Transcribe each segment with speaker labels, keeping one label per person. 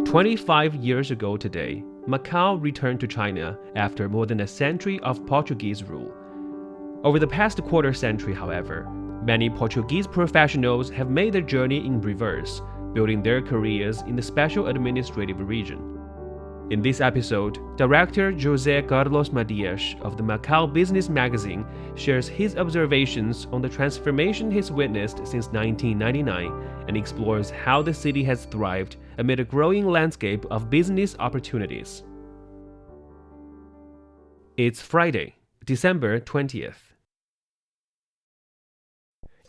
Speaker 1: 25 years ago today, Macao returned to China after more than a century of Portuguese rule. Over the past quarter century, however, many Portuguese professionals have made their journey in reverse, building their careers in the special administrative region. In this episode, director José Carlos Matias of the Macao Business Magazine shares his observations on the transformation he's witnessed since 1999 and explores how the city has thrived amid a growing landscape of business opportunities. It's Friday, December 20th.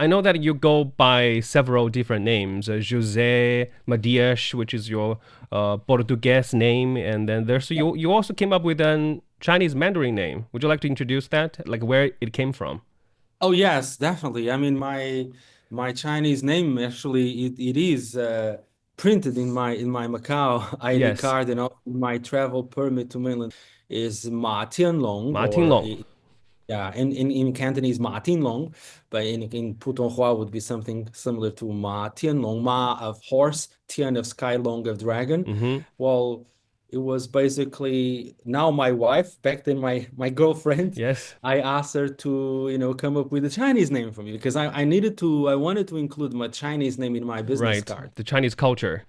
Speaker 1: I know that you go by several different names, José Matias, which is your Portuguese name, and then you also came up with a Chinese Mandarin name. Would you like to introduce that, like where it came from?
Speaker 2: Oh yes, definitely. I mean, my Chinese name actually it is printed in my Macau ID
Speaker 1: Yes,
Speaker 2: card and also my travel permit to mainland is Ma Tianlong
Speaker 1: Ma Tinglong.
Speaker 2: yeah, in Cantonese Ma Tinlong, but in Putonghua would be something similar to Ma Tianlong, Ma of horse, Tian of sky, Long of dragon.
Speaker 1: Mm-hmm.
Speaker 2: Well, it was basically now my wife, back then my girlfriend.
Speaker 1: Yes,
Speaker 2: I asked her to, come up with a Chinese name for me because I wanted to include my Chinese name in my business
Speaker 1: right.
Speaker 2: card.
Speaker 1: The Chinese culture.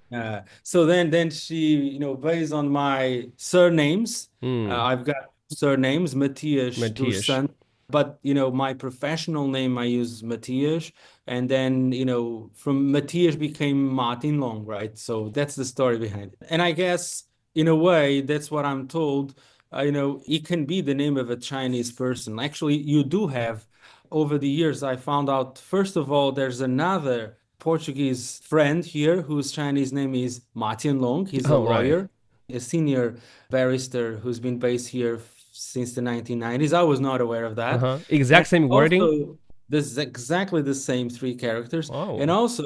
Speaker 2: So then she, based on my surnames,
Speaker 1: Mm,
Speaker 2: I've got surnames, Matias dos
Speaker 1: Matias.
Speaker 2: Santos, but my professional name I use Matias, and then from Matias became Martin Long, right? So that's the story behind it. And I guess in a way that's what I'm told. It can be the name of a Chinese person. Actually, you do have over the years. I found out first of all, there's another Portuguese friend here whose Chinese name is Ma Tianlong. He's a
Speaker 1: Oh, right.
Speaker 2: lawyer, a senior barrister who's been based here since the 1990s. I was not aware of that.
Speaker 1: Uh-huh.
Speaker 2: And
Speaker 1: Exact same wording?
Speaker 2: also, this is exactly the same three characters. And
Speaker 1: Oh.
Speaker 2: also,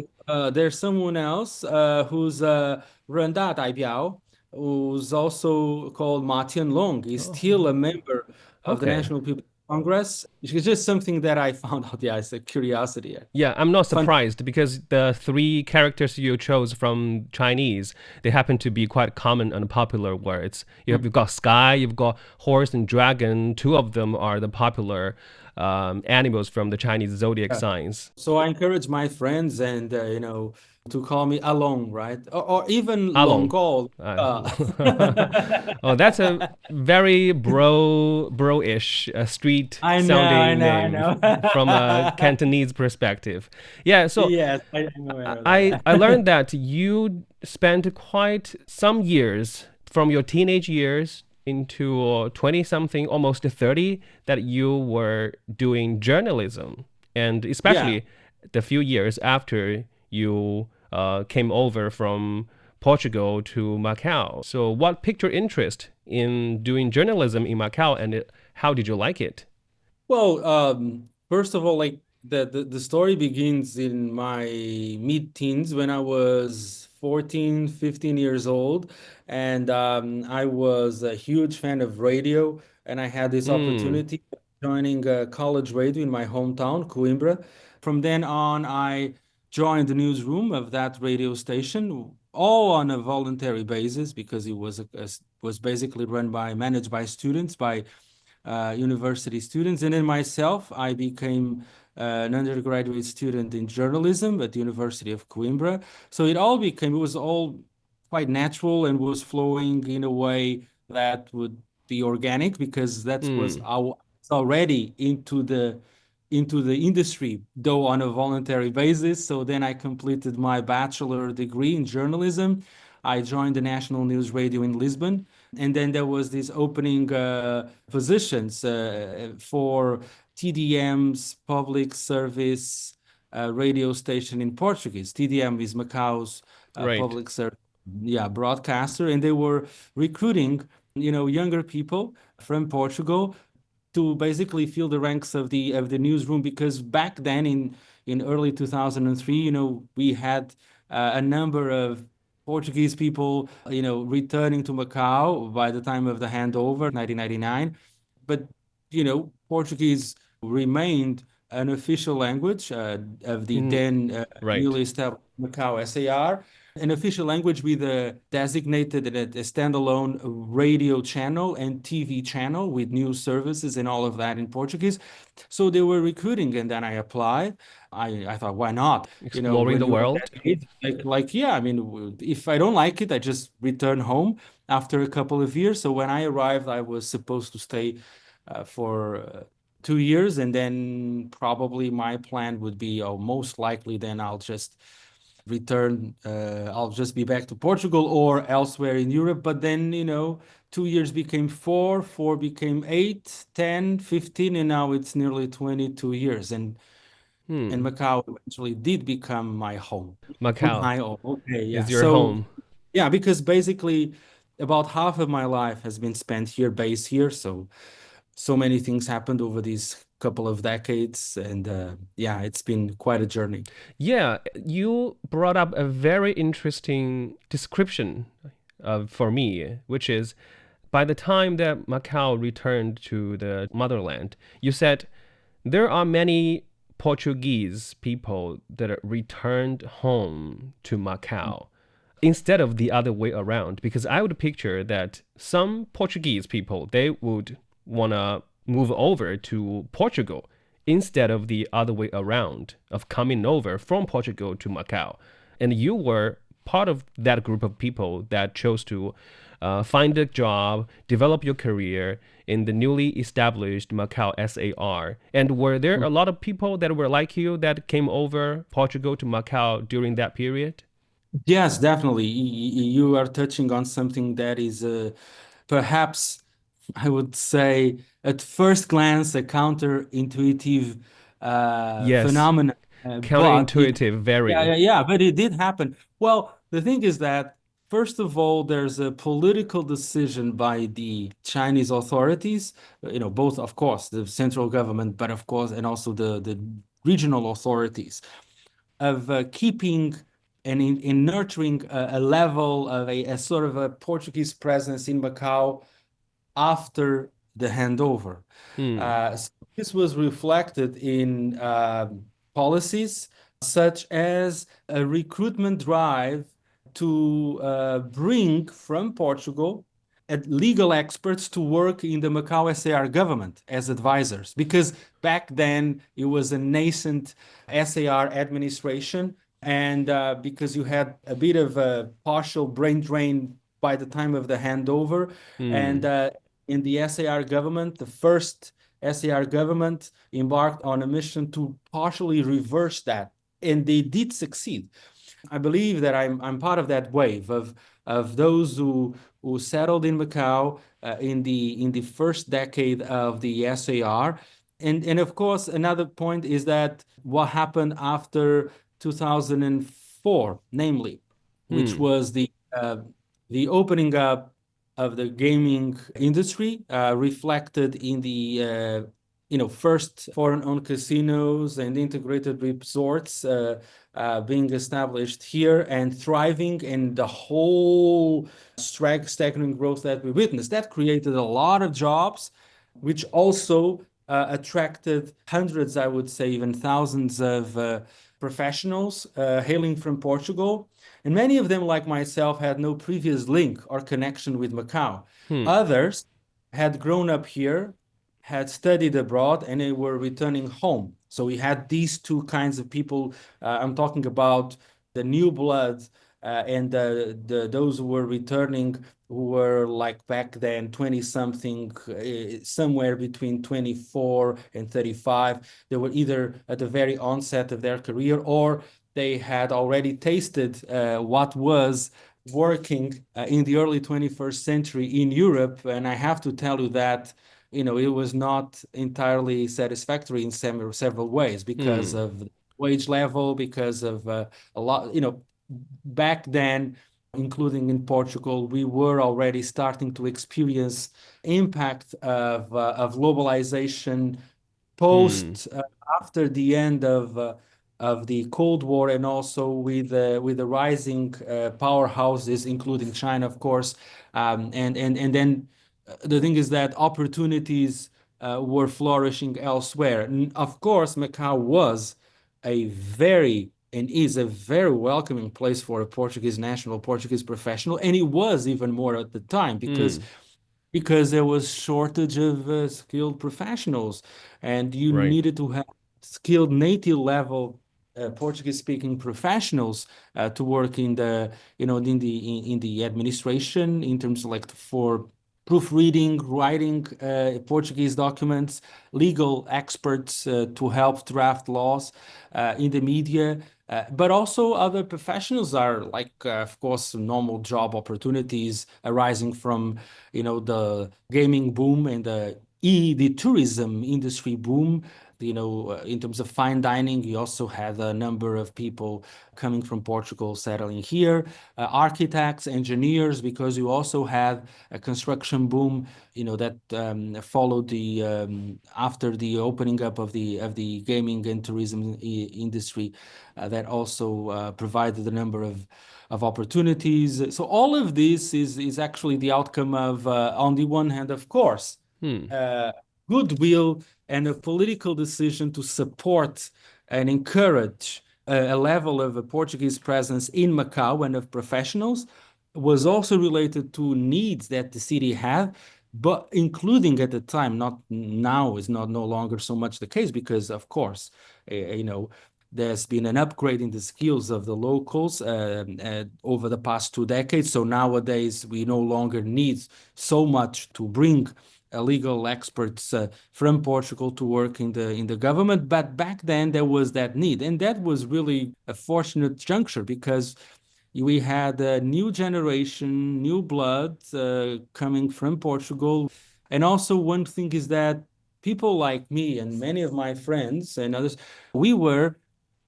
Speaker 2: there's someone else who's Renda Daibiao, who's also called Ma Tianlong. He's
Speaker 1: Oh,
Speaker 2: still a member of the
Speaker 1: okay.
Speaker 2: National People's Congress. It's just something that I found out. Yeah, it's a curiosity.
Speaker 1: Yeah, I'm not
Speaker 2: Fun.
Speaker 1: surprised because the three characters you chose from Chinese, they happen to be quite common and popular words. You've got sky, you've got horse and dragon. Two of them are the popular animals from the Chinese zodiac signs.
Speaker 2: So I encourage my friends and to call me Along, right? Or even
Speaker 1: Along.
Speaker 2: Longol.
Speaker 1: Oh, that's a very bro-ish, street
Speaker 2: I know, I
Speaker 1: sounding
Speaker 2: know, I
Speaker 1: name from a
Speaker 2: know.
Speaker 1: Cantonese perspective. Yeah, so
Speaker 2: Yes, I'm aware of
Speaker 1: I learned
Speaker 2: that.
Speaker 1: that you spent quite some years from your teenage years into 20 something, almost 30, that you were doing journalism. And
Speaker 2: Yeah.
Speaker 1: especially the few years after you came over from Portugal to Macau. So, what piqued your interest in doing journalism in Macau and how did you like it?
Speaker 2: Well, first of all, like the story begins in my mid-teens when I was 14, 15 years old. And I was a huge fan of radio. And I had this
Speaker 1: Mm,
Speaker 2: opportunity of joining college radio in my hometown, Coimbra. From then on, I joined the newsroom of that radio station, all on a voluntary basis because it was basically managed by students, by university students. And then myself, I became an undergraduate student in journalism at the University of Coimbra. So it was all quite natural and was flowing in a way that would be organic because that was
Speaker 1: mm,
Speaker 2: I was already into the industry, though on a voluntary basis. So then I completed my bachelor degree in journalism. I joined the National News Radio in Lisbon. And then there was this opening positions for TDM's public service radio station in Portuguese. TDM is Macau's
Speaker 1: right.
Speaker 2: public service, yeah, broadcaster, and they were recruiting, younger people from Portugal to basically fill the ranks of the newsroom because back then in early 2003, we had a number of Portuguese people, returning to Macau by the time of the handover, 1999. But, Portuguese remained an official language of the
Speaker 1: Mm,
Speaker 2: then
Speaker 1: right.
Speaker 2: newly established Macau SAR. an official language with a designated a standalone radio channel and TV channel with news services and all of that in Portuguese. So they were recruiting, and then I applied. I thought, why not?
Speaker 1: Exploring
Speaker 2: When
Speaker 1: the
Speaker 2: you are that
Speaker 1: world.
Speaker 2: age, yeah, I mean, if I don't like it, I just return home after a couple of years. So when I arrived, I was supposed to stay for 2 years, and then probably my plan would be, oh, most likely, then I'll just return. I'll just be back to Portugal or elsewhere in Europe. But then, 2 years became four, four became 8, 10, 15, and now it's nearly 22 years. And
Speaker 1: Hmm.
Speaker 2: Macau eventually did become my home.
Speaker 1: Macau
Speaker 2: My home. Okay, yeah.
Speaker 1: is your
Speaker 2: So
Speaker 1: home.
Speaker 2: yeah, because basically about half of my life has been spent here, based here. So many things happened over these couple of decades, and yeah, it's been quite a journey.
Speaker 1: Yeah, you brought up a very interesting description for me, which is by the time that Macau returned to the motherland, you said there are many Portuguese people that returned home to Macau instead of the other way around. Because I would picture that some Portuguese people, they would want to move over to Portugal instead of the other way around of coming over from Portugal to Macau. And you were part of that group of people that chose to find a job, develop your career in the newly established Macau SAR. And were there a lot of people that were like you that came over Portugal to Macau during that period?
Speaker 2: Yes, definitely. You are touching on something that is perhaps, I would say, at first glance, a counterintuitive
Speaker 1: Yes,
Speaker 2: phenomenon. But
Speaker 1: counterintuitive,
Speaker 2: yeah,
Speaker 1: very.
Speaker 2: yeah, yeah, but it did happen. Well, the thing is that, first of all, there's a political decision by the Chinese authorities, both, of course, the central government, but of course, and also the regional authorities of keeping and in nurturing a level of a sort of a Portuguese presence in Macau after the handover.
Speaker 1: Hmm.
Speaker 2: So this was reflected in policies such as a recruitment drive to bring from Portugal legal experts to work in the Macau SAR government as advisors, because back then it was a nascent SAR administration, and because you had a bit of a partial brain drain by the time of the handover, and
Speaker 1: Hmm.
Speaker 2: in the SAR government, the first SAR government embarked on a mission to partially reverse that, and they did succeed. I believe that I'm part of that wave of those who settled in Macau in the first decade of the SAR. And of course, another point is that what happened after 2004, namely, which
Speaker 1: Hmm.
Speaker 2: was the opening up of the gaming industry, reflected in the first foreign-owned casinos and integrated resorts being established here and thriving, and the whole staggering growth that we witnessed. That created a lot of jobs, which also attracted hundreds, I would say, even thousands of professionals hailing from Portugal. And many of them, like myself, had no previous link or connection with Macau.
Speaker 1: Hmm.
Speaker 2: Others had grown up here, had studied abroad, and they were returning home. So we had these two kinds of people. I'm talking about the new blood and those who were returning, who were like back then 20 something, somewhere between 24 and 35. They were either at the very onset of their career, or they had already tasted what was working in the early 21st century in Europe. And I have to tell you that it was not entirely satisfactory in several ways, because
Speaker 1: Hmm.
Speaker 2: of wage level, because of a lot, back then, including in Portugal, we were already starting to experience impact of globalization
Speaker 1: Hmm.
Speaker 2: post after the end of the Cold War, and also with the rising powerhouses, including China, of course, and then the thing is that opportunities were flourishing elsewhere. Of course, Macau was a very and is a very welcoming place for a Portuguese national, Portuguese professional, and it was even more at the time
Speaker 1: Mm,
Speaker 2: because there was shortage of skilled professionals, and you
Speaker 1: right.
Speaker 2: needed to have skilled native level Portuguese speaking professionals to work in the in the administration in terms of like for proofreading, writing Portuguese documents, legal experts to help draft laws in the media. But also other professionals are like, of course, normal job opportunities arising from, the gaming boom and the tourism industry boom. In terms of fine dining, you also had a number of people coming from Portugal settling here, architects, engineers, because you also had a construction boom, that followed the after the opening up of the gaming and tourism industry, that also provided a number of opportunities. So all of this is actually the outcome of, on the one hand, of course,
Speaker 1: Hmm.
Speaker 2: uh, goodwill and a political decision to support and encourage a level of a Portuguese presence in Macau and of professionals was also related to needs that the city had, but including at the time, not now is not no longer so much the case because, of course, there's been an upgrade in the skills of the locals over the past 2 decades. So nowadays, we no longer need so much to bring legal experts from Portugal to work in the government. But back then, there was that need, and that was really a fortunate juncture because we had a new generation, new blood coming from Portugal. And also, one thing is that people like me and many of my friends and others, we were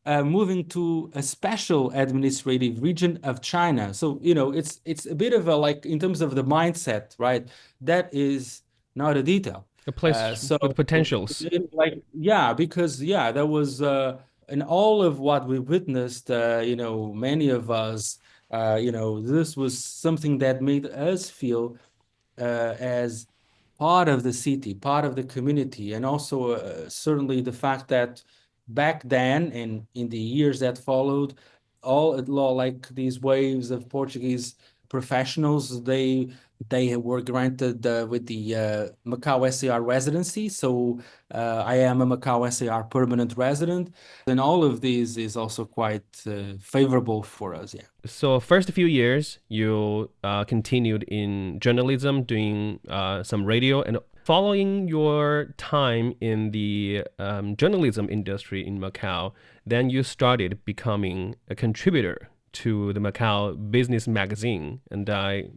Speaker 2: moving to a special administrative region of China. So, it's a bit of a like in terms of the mindset, right? That is not a detail.
Speaker 1: A place
Speaker 2: So,
Speaker 1: with potentials.
Speaker 2: like, yeah, because yeah, that was in all of what we witnessed. Many of us, this was something that made us feel as part of the city, part of the community, and also certainly the fact that back then and in the years that followed, like these waves of Portuguese professionals, they were granted with the Macau SAR residency. So I am a Macau SAR permanent resident, and all of these is also quite favorable for us. Yeah.
Speaker 1: So first few years, you continued in journalism, doing some radio, and following your time in the journalism industry in Macau, then you started becoming a contributor to the Macau business magazine. And
Speaker 2: That's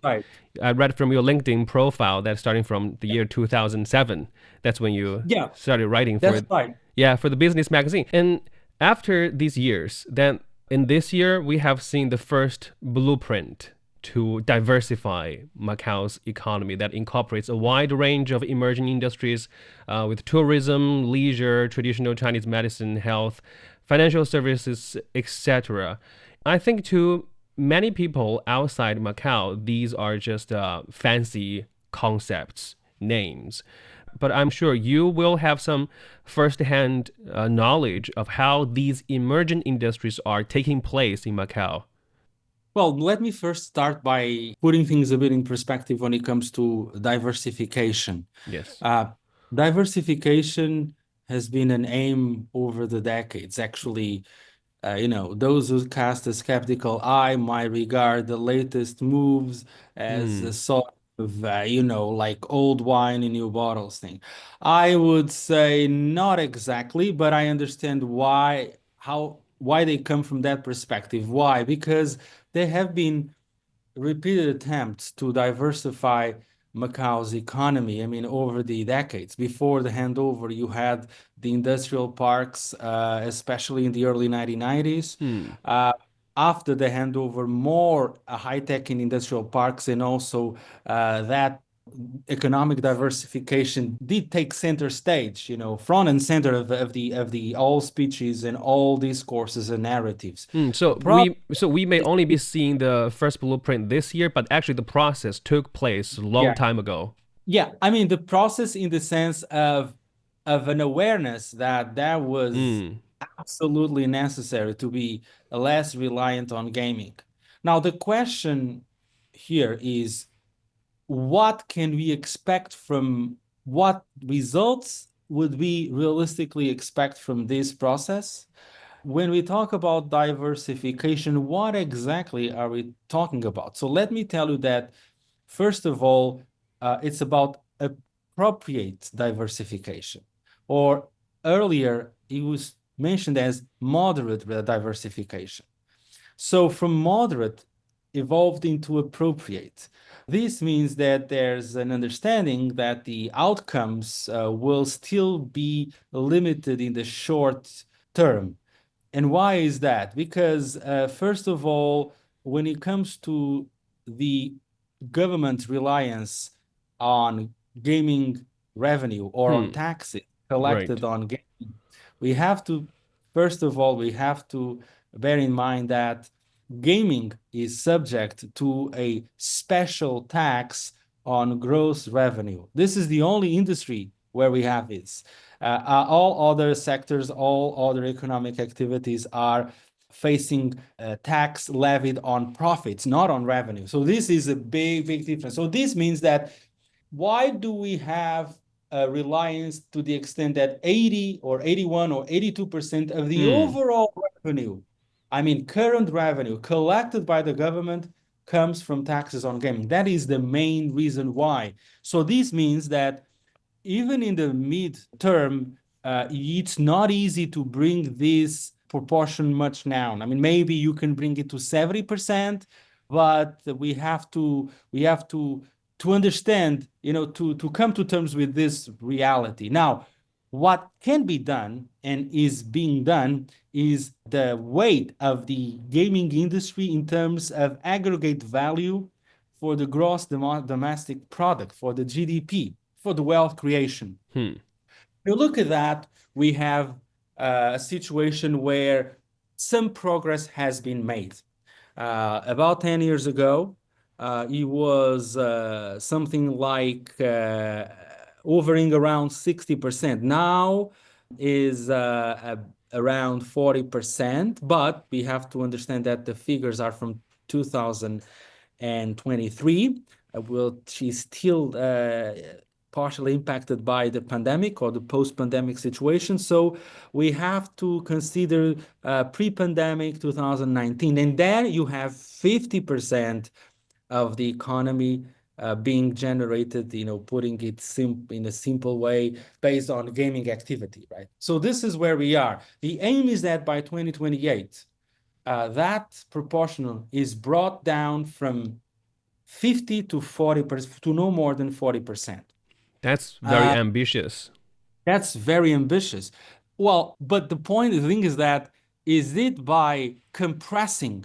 Speaker 2: right.
Speaker 1: I read from your LinkedIn profile that starting from the
Speaker 2: Yeah.
Speaker 1: year 2007, that's when you
Speaker 2: Yeah,
Speaker 1: started writing for
Speaker 2: that's
Speaker 1: it.
Speaker 2: right.
Speaker 1: Yeah, for the business magazine. And after these years, then in this year, we have seen the first blueprint to diversify Macau's economy that incorporates a wide range of emerging industries with tourism, leisure, traditional Chinese medicine, health, financial services, etc. I think to many people outside Macau, these are just fancy concepts, names. But I'm sure you will have some firsthand knowledge of how these emergent industries are taking place in Macau.
Speaker 2: Well, let me first start by putting things a bit in perspective when it comes to diversification.
Speaker 1: Yes.
Speaker 2: Uh, Diversification has been an aim over the decades. Actually, those who cast a skeptical eye might regard the latest moves as a
Speaker 1: Hmm.
Speaker 2: sort of, like old wine in new bottles thing. I would say not exactly, but I understand why they come from that perspective. Why? Because there have been repeated attempts to diversify Macau's economy. I mean, over the decades. Before the handover, you had the industrial parks, especially in the early 1990s.
Speaker 1: Hmm.
Speaker 2: Uh, After the handover, more high-tech and industrial parks, and also that economic diversification did take center stage, front and center of the all speeches and all discourses and narratives.
Speaker 1: Hmm.
Speaker 2: The problem
Speaker 1: So we may
Speaker 2: is,
Speaker 1: only be seeing the first blueprint this year, but actually the process took place a long
Speaker 2: yeah,
Speaker 1: time ago.
Speaker 2: yeah, I mean the process in the sense of an awareness that that was
Speaker 1: Hmm.
Speaker 2: absolutely necessary to be less reliant on gaming. Now, the question here is what can we expect from what results would we realistically expect from this process? When we talk about diversification, what exactly are we talking about? So let me tell you that, first of all, it's about appropriate diversification, or earlier it was mentioned as moderate diversification. So from moderate evolved into appropriate. This means that there's an understanding that the outcomes will still be limited in the short term. And why is that? Because, first of all, when it comes to the government reliance on gaming revenue or on
Speaker 1: Hmm.
Speaker 2: taxes
Speaker 1: Right.
Speaker 2: collected on gaming, we have to, first of all, we have to bear in mind that gaming is subject to a special tax on gross revenue. This is the only industry where we have this. All other sectors, all other economic activities are facing tax levied on profits, not on revenue. So this is a big, big difference. So this means that why do we have a reliance to the extent that 80 or 81 or 82% of the
Speaker 1: Hmm.
Speaker 2: overall revenue, I mean, current revenue collected by the government comes from taxes on gaming? That is the main reason why. So this means that even in the mid-term, it's not easy to bring this proportion much down. I mean, maybe you can bring it to 70%, but we have to understand, to come to terms with this reality. Now, what can be done and is being done is the weight of the gaming industry in terms of aggregate value for the gross domestic product, for the GDP, for the wealth creation.
Speaker 1: Hmm.
Speaker 2: If you look at that, we have a situation where some progress has been made. About 10 years ago, it was something like hovering around 60%. Now is around 40%, but we have to understand that the figures are from 2023. She's still partially impacted by the pandemic or the post-pandemic situation. So we have to consider pre-pandemic 2019, and there you have 50% of the economy being generated, putting it in a simple way based on gaming activity, right? So this is where we are. The aim is that by 2028, that proportional is brought down from 50 to 40%, to no more than 40%.
Speaker 1: That's very
Speaker 2: Uh,
Speaker 1: ambitious.
Speaker 2: that's very ambitious. Well, but the thing is that, is it by compressing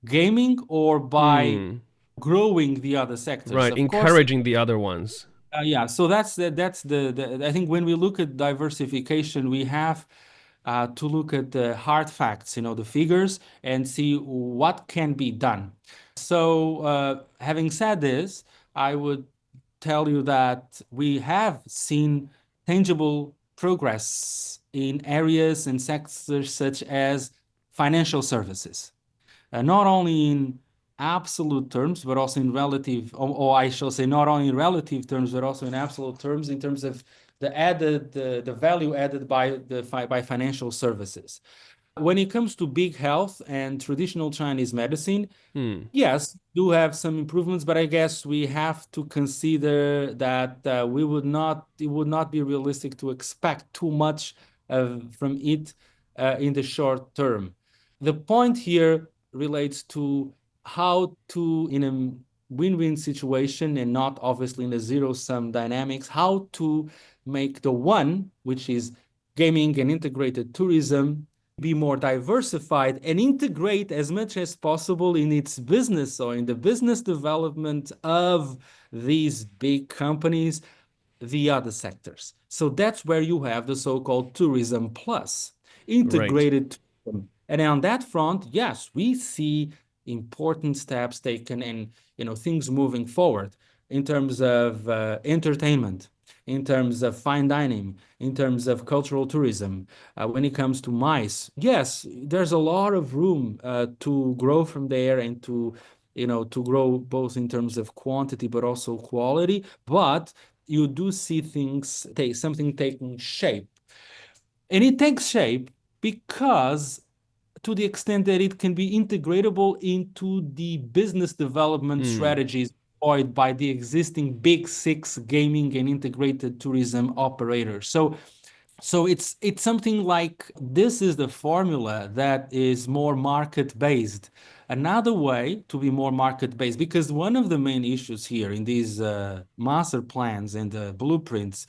Speaker 2: gaming or by
Speaker 1: Hmm.
Speaker 2: growing the other sectors?
Speaker 1: Right.
Speaker 2: Of course,
Speaker 1: Encouraging the other ones.
Speaker 2: yeah. So that's the I think when we look at diversification, we have to look at the hard facts, the figures, and see what can be done. So, having said this, I would tell you that we have seen tangible progress in areas and sectors such as financial services, not only in absolute terms, but also in relative, or I shall say, not only in relative terms, but also in absolute terms, in terms of the value added by financial services. When it comes to big health and traditional Chinese medicine,
Speaker 1: Hmm.
Speaker 2: yes, do have some improvements, but I guess we have to consider that it would not be realistic to expect too much from it in the short term. The point here relates to how to, in a win-win situation and not obviously in a zero-sum dynamics, how to make the one, which is gaming and integrated tourism, be more diversified and integrate as much as possible in its business or in the business development of these big companies, the other sectors. So that's where you have the so-called tourism plus
Speaker 1: Right.
Speaker 2: integrated tourism. And on that front, yes, we see important steps taken and things moving forward in terms of entertainment. in terms of fine dining, in terms of cultural tourism. When it comes to MICE, yes, there's a lot of room to grow from there and to grow both in terms of quantity but also quality. But you do see something taking shape. And it takes shape because to the extent that it can be integratable into the business development
Speaker 1: Hmm.
Speaker 2: strategies employed by the existing big six gaming and integrated tourism operators. So it's something like this is the formula that is more market based. Another way to be more market based, because one of the main issues here in these master plans and blueprints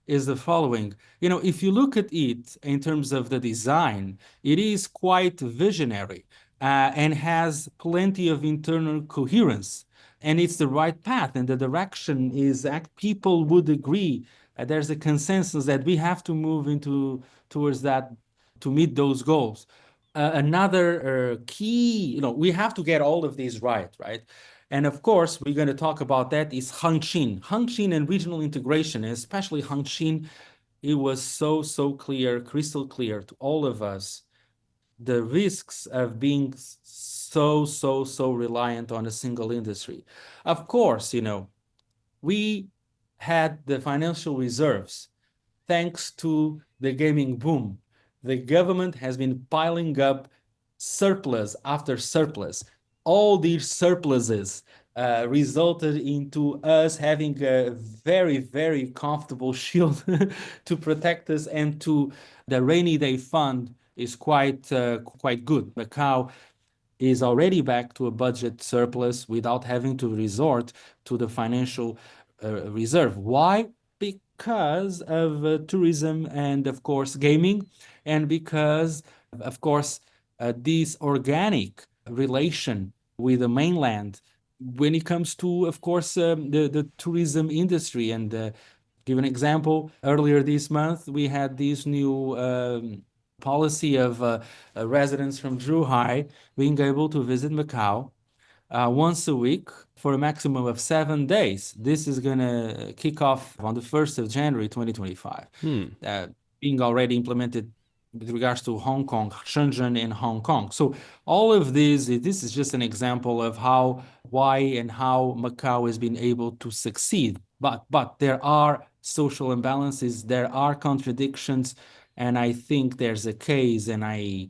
Speaker 2: is the following. If you look at it in terms of the design, it is quite visionary and has plenty of internal coherence. And it's the right path, and the direction is that people would agree. There's a consensus that we have to move into towards that to meet those goals. Another key, we have to get all of these right, right? And of course, we're going to talk about that is Hangqin. Hangqin and regional integration, and especially Hangqin, it was so clear, crystal clear to all of us, the risks of being so reliant on a single industry. Of course, we had the financial reserves thanks to the gaming boom. The government has been piling up surplus after surplus. All these surpluses resulted into us having a very comfortable shield to protect us, and to the rainy day fund is quite good. Macau is already back to a budget surplus without having to resort to the financial reserve. Why? Because of tourism and, of course, gaming, and because, of course, this organic relation with the mainland when it comes to, of course, the tourism industry. And give an example, earlier this month, we had this new policy of residents from Zhuhai being able to visit Macau once a week for a maximum of 7 days. This is going to kick off on the 1st of January 2025,
Speaker 1: Hmm.
Speaker 2: being already implemented with regards to Hong Kong, Shenzhen, and Hong Kong. So all of this is just an example of why and how Macau has been able to succeed. But there are social imbalances, there are contradictions, and I think there's a case, and I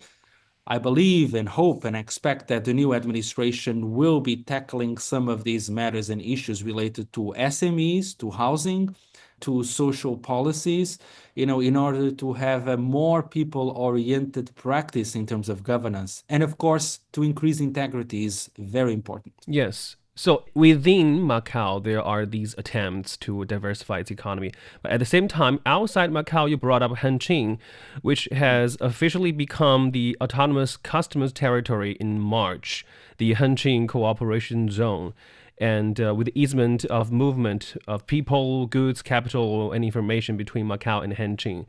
Speaker 2: believe and hope and expect that the new administration will be tackling some of these matters and issues related to SMEs, to housing, to social policies, in order to have a more people-oriented practice in terms of governance. And of course, to increase integrity is very important.
Speaker 1: Yes. So within Macau, there are these attempts to diversify its economy. But at the same time, outside Macau, you brought up Hengqin, which has officially become the autonomous customs territory in March, the Hengqin Cooperation Zone. And with the easement of movement of people, goods, capital, and information between Macau and Hengqin.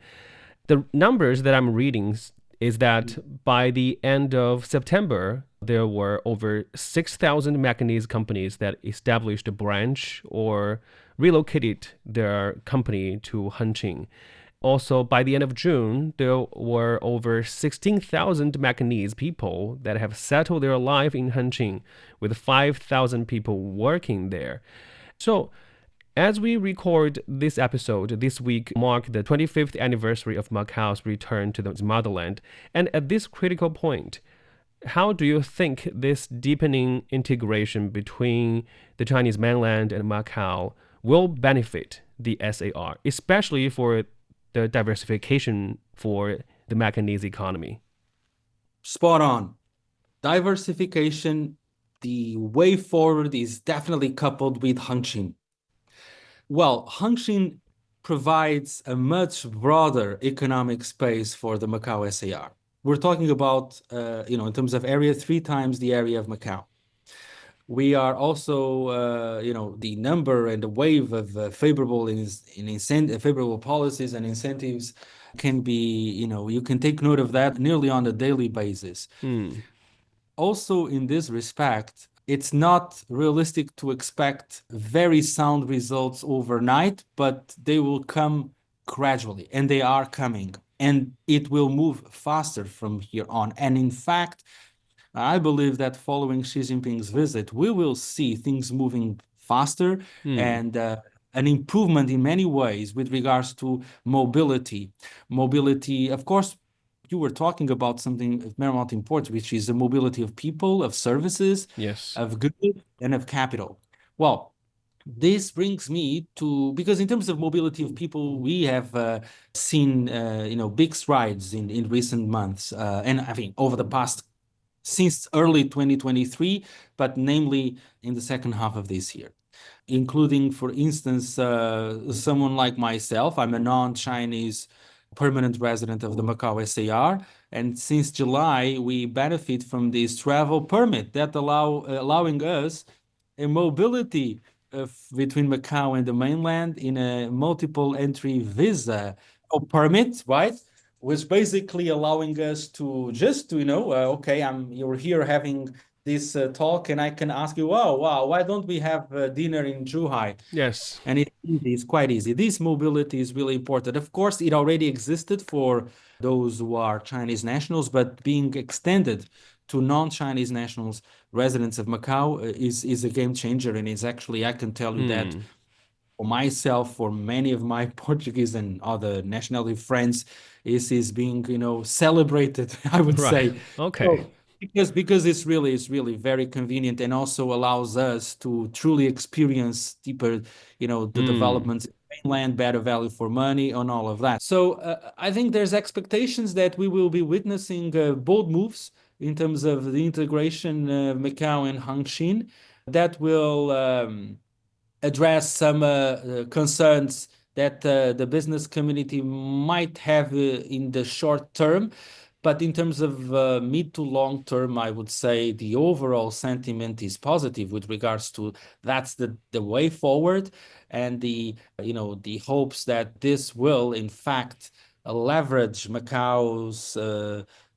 Speaker 1: The numbers that I'm reading is that by the end of September, there were over 6,000 Macanese companies that established a branch or relocated their company to Hengqin. Also, by the end of June, there were over 16,000 Macanese people that have settled their life in Hengqin, with 5,000 people working there. So, as we record this episode, this week marked the 25th anniversary of Macau's return to the motherland. And at this critical point, how do you think this deepening integration between the Chinese mainland and Macau will benefit the SAR, especially for the diversification for the Macanese economy?
Speaker 2: Spot on. Diversification, the way forward is definitely coupled with Hengqin. Well, Hengqin provides a much broader economic space for the Macau SAR. We're talking about, in terms of area, 3 times the area of Macau. We are also, the number and the wave of favorable policies and incentives can be, you can take note of that nearly on a daily basis.
Speaker 1: Hmm.
Speaker 2: Also, in this respect, it's not realistic to expect very sound results overnight, but they will come gradually, and they are coming, and it will move faster from here on. And in fact, I believe that following Xi Jinping's visit, we will see things moving faster and an improvement in many ways with regards to mobility. Mobility, of course, you were talking about something of paramount importance, which is the mobility of people, of services,
Speaker 1: Yes.
Speaker 2: of goods, and of capital. Well, this brings me to, because in terms of mobility of people, we have seen big strides in recent months, and I think over the past since early 2023, but namely in the second half of this year, including, for instance, someone like myself. I'm a non-Chinese permanent resident of the Macao SAR, and since July, we benefit from this travel permit that allowing us a mobility between Macau and the mainland in a multiple entry visa or permit, right? Was basically allowing us to just to, okay, you're here having this talk, and I can ask you, wow, why don't we have dinner in Zhuhai?
Speaker 1: Yes.
Speaker 2: And it's quite easy. This mobility is really important. Of course, it already existed for those who are Chinese nationals, but being extended to non-Chinese nationals, residents of Macau, is a game changer. And it's actually, I can tell you that for myself, for many of my Portuguese and other nationality friends, is being, celebrated, I would
Speaker 1: Right.
Speaker 2: say.
Speaker 1: Okay.
Speaker 2: So, because it's really very convenient, and also allows us to truly experience deeper, the developments in mainland, better value for money, and all of that. So I think there's expectations that we will be witnessing bold moves in terms of the integration of Macau and Hangshin that will address some concerns that the business community might have in the short term. But in terms of mid to long term, I would say the overall sentiment is positive with regards to that's the way forward, and the hopes that this will in fact leverage Macau's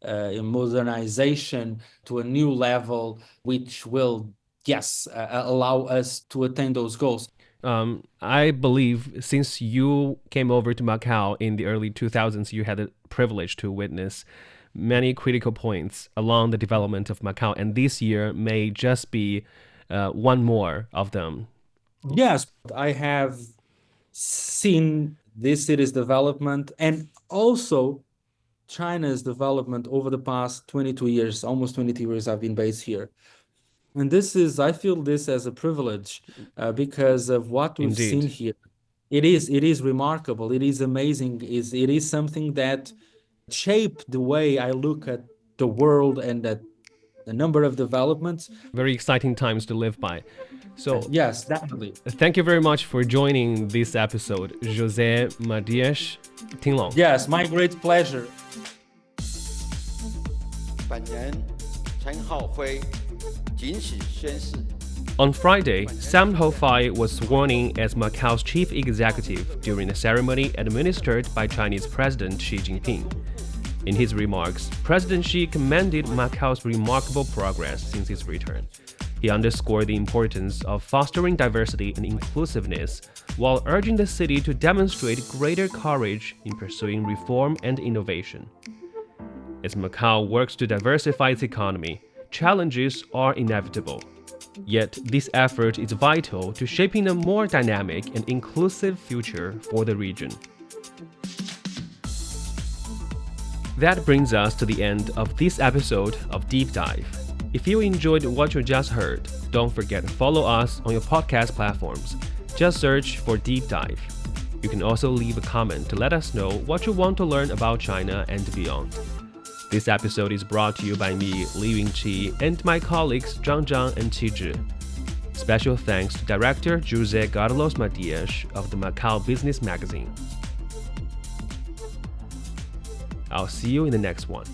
Speaker 2: modernization to a new level, which will, yes, allow us to attain those goals.
Speaker 1: I believe since you came over to Macau in the early 2000s, you had the privilege to witness many critical points along the development of Macau, and this year may just be one more of them.
Speaker 2: Yes, I have seen this city's development and also China's development over the past 22 years, almost 22 years I've been based here. And I feel this as a privilege because of what we've seen
Speaker 1: Indeed.
Speaker 2: here. It is remarkable. It is amazing. It is something that shaped the way I look at the world and at the number of developments.
Speaker 1: Very exciting times to live by. So,
Speaker 2: Yes, definitely.
Speaker 1: thank you very much for joining this episode, José Matias. 听龙.
Speaker 2: Yes, my great pleasure.
Speaker 3: 本人陈浩辉谨此宣誓。
Speaker 1: On Friday, Sam Ho-Fai was sworn in as Macau's chief executive during a ceremony administered by Chinese President Xi Jinping. In his remarks, President Xi commended Macau's remarkable progress since his return. He underscored the importance of fostering diversity and inclusiveness, while urging the city to demonstrate greater courage in pursuing reform and innovation. As Macau works to diversify its economy, challenges are inevitable. Yet, this effort is vital to shaping a more dynamic and inclusive future for the region. That brings us to the end of this episode of Deep Dive. If you enjoyed what you just heard, don't forget to follow us on your podcast platforms. Just search for Deep Dive. You can also leave a comment to let us know what you want to learn about China and beyond. This episode is brought to you by me, Li Yunqi, and my colleagues Zhang Zhang and Qi Zhi. Special thanks to director José Carlos Matias of the Macau Business Magazine. I'll see you in the next one.